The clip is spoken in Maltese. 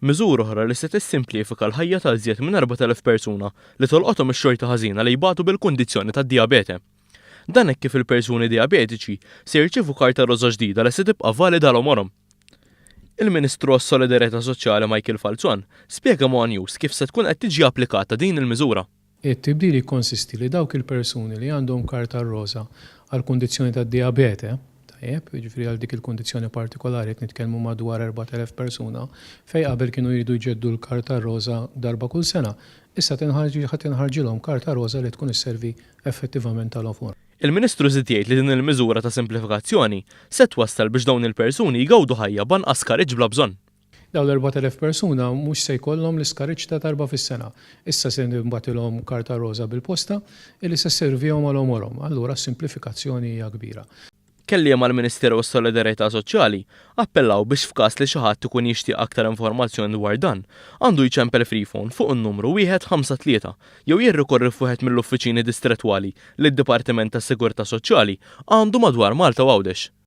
Miżura oħra li se tissimplifika l-ħajja ta' żjed minn 4,000 persuna li tolqothom ix-xorta ħażina li jbatu bil-kundizzjoni tad-dijabete. Dan hekk kif il-persuni dijabetiċi se jirċievu karta roża ġdida li se tibqa' valida l-omorhom. Il-Ministru għas-Solidarjetà Soċjali Michael Falzon spjega ma' News kif se tkun qed tiġi applikata din il-miżura. It-tibdil konsisti li dawk il-persuni li għandhom karta roża għal kundizzjoni tad-dijabete, jiġifieri għal dik il-kundizzjoni partikolari qed nitkellmu madwar 4,000 persuna fejn qabel kienu jridu jġeddu l-karta roża darba kull sena. Issa tinħarġilhom karta roża li tkun isservi effettivament tal-ofwar. Il-Ministru żied jgħid li din il-miżura ta' simplifikazzjoni se twassal biex dawn il-persuni jgawdu ħajja banqas kareġġ bla bżonn. Daw l-4,000 persuna mhux se jkollhom l-iskariġġ ta' darba fis-sena. Issa se nibgħatilhom karta roża bil-posta illi se sservihom għal omorhom. Allura s-simplifikazzjoni hija kbira. Kelliem mal-Ministeru għas-Solidarjetà Soċjali appellaw biex f'każ li xi ħadd ikun jixtieq aktar informazzjoni dwar dan, għandu jċempel free phone fuq in-numru 153 jew jirrikorri f'wieħed mill-uffiċini distrettwali li d-Dipartiment tas-Sigurtà Soċjali għandu madwar Malta u Għawdex.